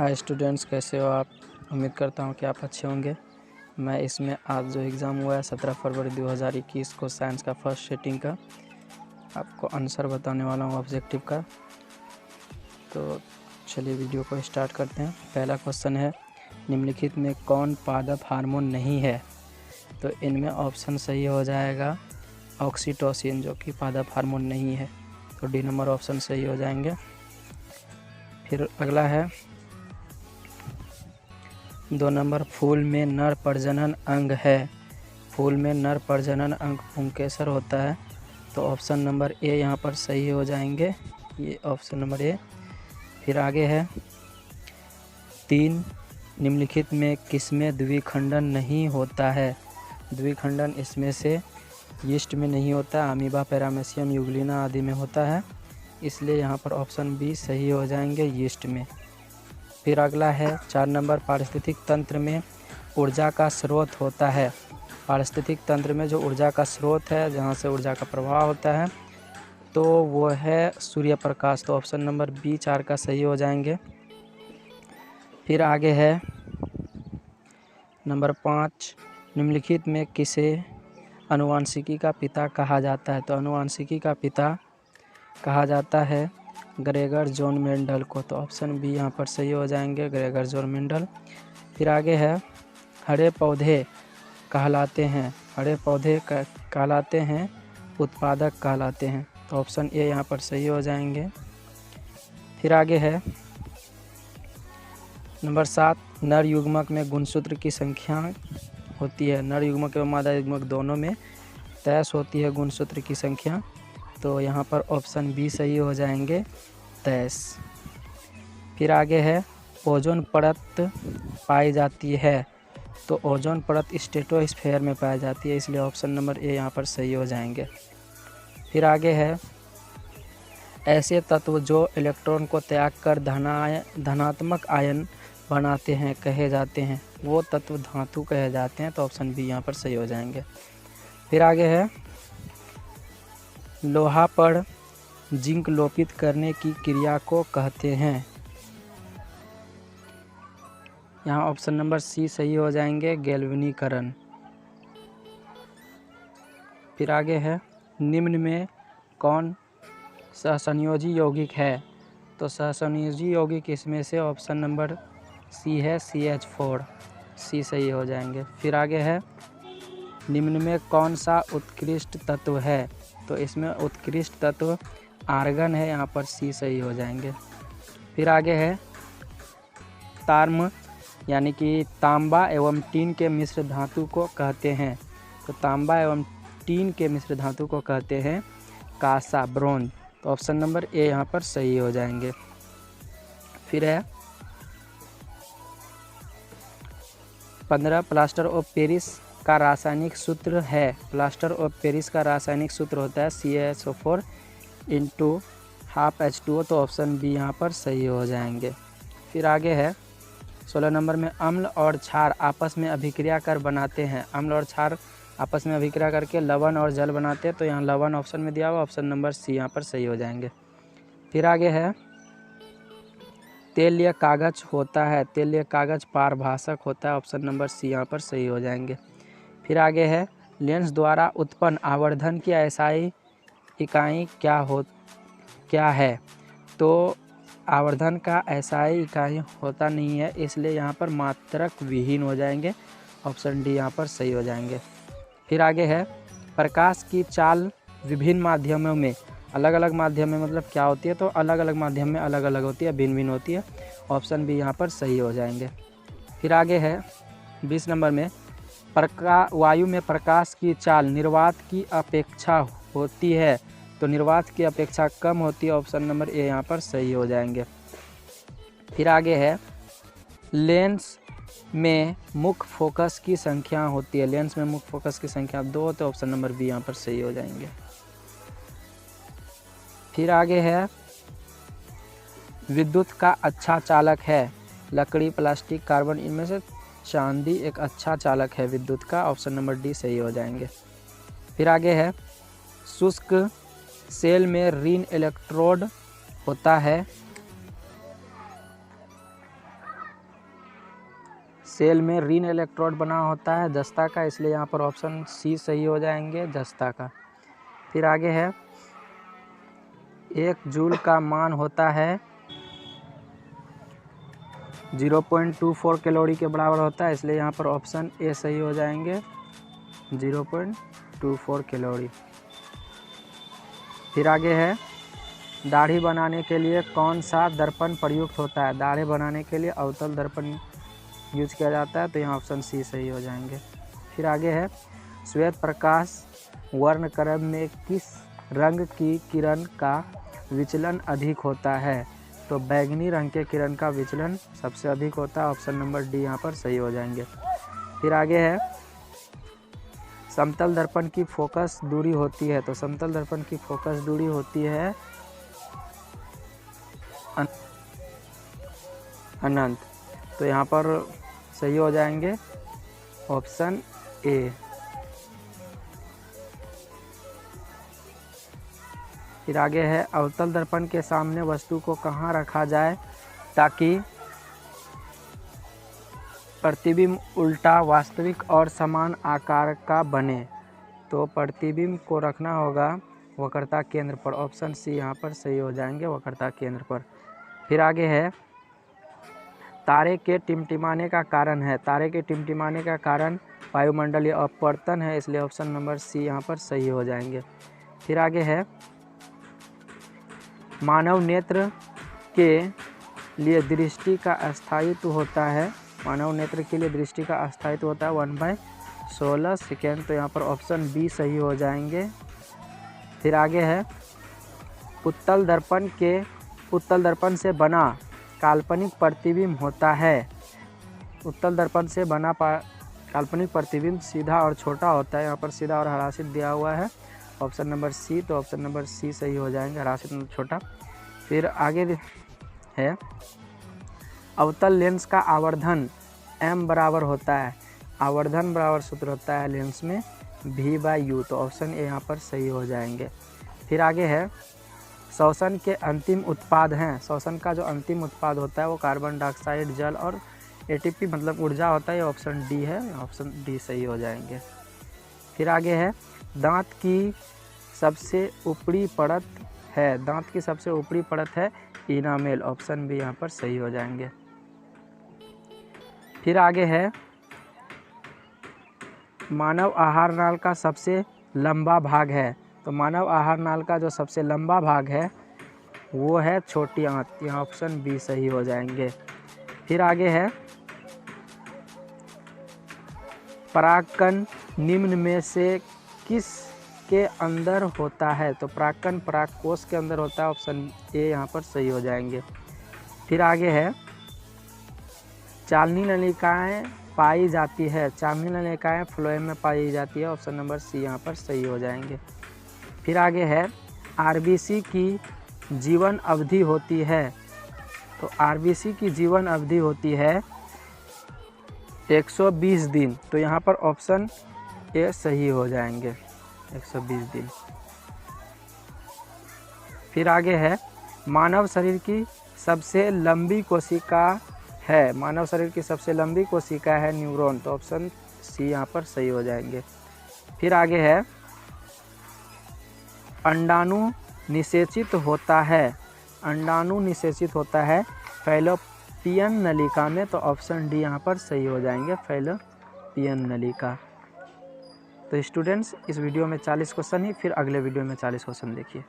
Hi students, कैसे हो आप। उम्मीद करता हूँ कि आप अच्छे होंगे। मैं इसमें आज जो एग्ज़ाम हुआ है 17 फरवरी 2021 को साइंस का फर्स्ट सेटिंग का आपको आंसर बताने वाला हूँ ऑब्जेक्टिव का। तो चलिए वीडियो को स्टार्ट करते हैं। पहला क्वेश्चन है, निम्नलिखित में कौन पादप हार्मोन नहीं है। तो इनमें ऑप्शन सही हो जाएगा ऑक्सीटोसिन, जो कि पादप हार्मोन नहीं है। तो डी नंबर ऑप्शन सही हो जाएंगे। फिर अगला है 2 नंबर, फूल में नर प्रजनन अंग है। फूल में नर प्रजनन अंग पुंकेसर होता है। तो ऑप्शन नंबर ए यहाँ पर सही हो जाएंगे, ये ऑप्शन नंबर ए। फिर आगे है 3, निम्नलिखित में किसमें द्विखंडन नहीं होता है। द्विखंडन इसमें से यीस्ट में नहीं होता, अमीबा, पैरामेसियम, यूग्लिना आदि में होता है, इसलिए यहाँ पर ऑप्शन बी सही हो जाएंगे, यीस्ट में। फिर अगला है 4 नंबर, पारिस्थितिक तंत्र में ऊर्जा का स्रोत होता है। पारिस्थितिक तंत्र में जो ऊर्जा का स्रोत है, जहाँ से ऊर्जा का प्रवाह होता है, तो वो है सूर्य प्रकाश। तो ऑप्शन नंबर बी 4 का सही हो जाएंगे। फिर आगे है नंबर 5, निम्नलिखित में किसे आनुवांशिकी का पिता कहा जाता है। तो आनुवांशिकी का पिता कहा जाता है ग्रेगर जॉन मेंडल को। तो ऑप्शन बी यहाँ पर सही हो जाएंगे, ग्रेगर जॉन मेंडल। फिर आगे है हरे पौधे कहलाते हैं, हरे पौधे कहलाते हैं उत्पादक कहलाते हैं। तो ऑप्शन ए यहाँ पर सही हो जाएंगे। फिर आगे है नंबर 7, नर युग्मक में गुणसूत्र की संख्या होती है। नर युग्मक एवं मादा युग्मक दोनों में 23 होती है गुणसूत्र की संख्या। तो यहाँ पर ऑप्शन बी सही हो जाएंगे, 23। फिर आगे है ओजोन परत पाई जाती है। तो ओजोन परत स्ट्रेटोस्फीयर में पाई जाती है, इसलिए ऑप्शन नंबर ए यहाँ पर सही हो जाएंगे। फिर आगे है ऐसे तत्व जो इलेक्ट्रॉन को त्याग कर धनात्मक आयन बनाते हैं कहे जाते हैं, वो तत्व धातु कहे जाते हैं। तो ऑप्शन बी यहाँ पर सही हो जाएंगे। फिर आगे है लोहा पर जिंक लोपित करने की क्रिया को कहते हैं। यहाँ ऑप्शन नंबर सी सही हो जाएंगे, गैल्वेनीकरण। फिर आगे है निम्न में कौन सहसंयोजी यौगिक है। तो सहसंयोजी यौगिक इसमें से ऑप्शन नंबर सी है, CH4, सी सही हो जाएंगे। फिर आगे है निम्न में कौन सा उत्कृष्ट तत्व है। तो इसमें उत्कृष्ट तत्व आर्गन है, यहाँ पर सी सही हो जाएंगे। फिर आगे है ताम्र यानी कि तांबा एवं टीन के मिश्र धातु को कहते हैं। तो तांबा एवं टीन के मिश्र धातु को कहते हैं कांसा, ब्रोंज। तो ऑप्शन नंबर ए यहाँ पर सही हो जाएंगे। फिर है 15, प्लास्टर ऑफ पेरिस का रासायनिक सूत्र है। प्लास्टर ऑफ पेरिस का रासायनिक सूत्र होता है CaSO4 × 12H2O। तो ऑप्शन बी यहाँ पर सही हो जाएंगे। फिर आगे है 16 नंबर में अम्ल और क्षार आपस में अभिक्रिया कर बनाते हैं। अम्ल और क्षार आपस में अभिक्रिया करके लवण और जल बनाते हैं। तो यहाँ लवण ऑप्शन में दिया हुआ, ऑप्शन नंबर सी यहाँ पर सही हो जाएंगे। फिर आगे है तेलीय कागज होता है। तेलीय कागज पारभाषक होता है, ऑप्शन नंबर सी यहाँ पर सही हो जाएंगे। फिर आगे है लेंस द्वारा उत्पन्न आवर्धन की एसआई इकाई क्या है। तो आवर्धन का एसआई इकाई होता नहीं है, इसलिए यहाँ पर मात्रक विहीन हो जाएंगे, ऑप्शन डी यहाँ पर सही हो जाएंगे। फिर आगे है प्रकाश की चाल विभिन्न माध्यमों में, अलग अलग माध्यम में मतलब क्या होती है। तो अलग अलग माध्यम में अलग अलग होती है, भिन्न भिन्न होती है, ऑप्शन बी यहाँ पर सही हो जाएंगे। फिर आगे है 20 नंबर में वायु में प्रकाश की चाल निर्वात की अपेक्षा होती है। तो निर्वात की अपेक्षा कम होती है, ऑप्शन नंबर ए यहाँ पर सही हो जाएंगे। फिर आगे है लेंस में मुख्य फोकस की संख्या होती है। लेंस में मुख्य फोकस की संख्या 2, तो ऑप्शन नंबर बी यहाँ पर सही हो जाएंगे। फिर आगे है विद्युत का अच्छा चालक है। लकड़ी, प्लास्टिक, कार्बन, इनमें से चांदी एक अच्छा चालक है विद्युत का, ऑप्शन नंबर डी सही हो जाएंगे। फिर आगे है शुष्क सेल में ऋण इलेक्ट्रोड होता है। सेल में ऋण इलेक्ट्रोड बना होता है जस्ता का, इसलिए यहाँ पर ऑप्शन सी सही हो जाएंगे, जस्ता का। फिर आगे है 1 जूल का मान होता है 0.24 कैलोरी के बराबर होता है, इसलिए यहाँ पर ऑप्शन ए सही हो जाएंगे, 0.24 कैलोरी। फिर आगे है दाढ़ी बनाने के लिए कौन सा दर्पण प्रयुक्त होता है? दाढ़ी बनाने के लिए अवतल दर्पण यूज किया जाता है, तो यहाँ ऑप्शन सी सही हो जाएंगे। फिर आगे है श्वेत प्रकाश वर्णक्रम में किस रंग की किरण का विचलन अधिक होता है? तो बैगनी रंग के किरण का विचलन सबसे अधिक होता है, ऑप्शन नंबर डी यहाँ पर सही हो जाएंगे। फिर आगे है समतल दर्पण की फोकस दूरी होती है, तो समतल दर्पण की फोकस दूरी होती है अनंत, तो यहाँ पर सही हो जाएंगे ऑप्शन ए। फिर आगे है अवतल दर्पण के सामने वस्तु को कहाँ रखा जाए ताकि प्रतिबिंब उल्टा वास्तविक और समान आकार का बने? तो प्रतिबिंब को रखना होगा वक्रता केंद्र पर, ऑप्शन सी यहाँ पर सही हो जाएंगे, वक्रता केंद्र पर। फिर आगे है तारे के टिमटिमाने का कारण है, तारे के टिमटिमाने का कारण वायुमंडलीय अपवर्तन है, इसलिए ऑप्शन नंबर सी यहाँ पर सही हो जाएंगे। फिर आगे है मानव नेत्र के लिए दृष्टि का अस्थायित्व होता है, मानव नेत्र के लिए दृष्टि का अस्थायित्व होता है 1/16 सेकेंड, तो यहाँ पर ऑप्शन बी सही हो जाएंगे। फिर आगे है उत्तल दर्पण से बना काल्पनिक प्रतिबिंब होता है, उत्तल दर्पण से बना काल्पनिक प्रतिबिंब सीधा और छोटा होता है, यहाँ पर सीधा और हरासित दिया हुआ है, ऑप्शन नंबर सी, तो ऑप्शन नंबर सी सही हो जाएंगे, हरासित मतलब छोटा। फिर आगे है अवतल लेंस का आवर्धन m बराबर होता है, आवर्धन बराबर सूत्र होता है लेंस में v/u, तो ऑप्शन ए यहाँ पर सही हो जाएंगे। फिर आगे है श्वसन के अंतिम उत्पाद हैं, श्वसन का जो अंतिम उत्पाद होता है वो कार्बन डाइऑक्साइड, जल और एटीपी मतलब ऊर्जा होता है, ऑप्शन डी है, ऑप्शन डी सही हो जाएंगे। फिर आगे है दांत की सबसे ऊपरी परत है, दांत की सबसे ऊपरी परत है इनामेल, ऑप्शन बी यहाँ पर सही हो जाएंगे। फिर आगे है मानव आहार नाल का सबसे लंबा भाग है, तो मानव आहार नाल का जो सबसे लंबा भाग है वो है छोटी आंत, यहाँ ऑप्शन बी सही हो जाएंगे। फिर आगे है परागकण निम्न में से किस के अंदर होता है? तो परागकण परागकोश के अंदर होता है, ऑप्शन ए यहाँ पर सही हो जाएंगे। फिर आगे है चालनी नलिकाएं पाई जाती है, चालनी नलिकाएं फ्लोएम में पाई जाती है, ऑप्शन नंबर सी यहाँ पर सही हो जाएंगे। फिर आगे है आरबीसी की जीवन अवधि होती है, तो आरबीसी की जीवन अवधि होती है 120 दिन, तो यहाँ पर ऑप्शन ए सही हो जाएंगे, 120 दिन। फिर आगे है मानव शरीर की सबसे लंबी कोशिका है, मानव शरीर की सबसे लंबी कोशिका है न्यूरॉन, तो ऑप्शन सी यहाँ पर सही हो जाएंगे। फिर आगे है अंडाणु निषेचित होता है, अंडाणु निषेचित होता है फैलोपियन नलिका में, तो ऑप्शन डी यहाँ पर सही हो जाएंगे, फैलोपियन नलिका। तो स्टूडेंट्स इस वीडियो में 40 क्वेश्चन ही, फिर अगले वीडियो में 40 क्वेश्चन देखिए।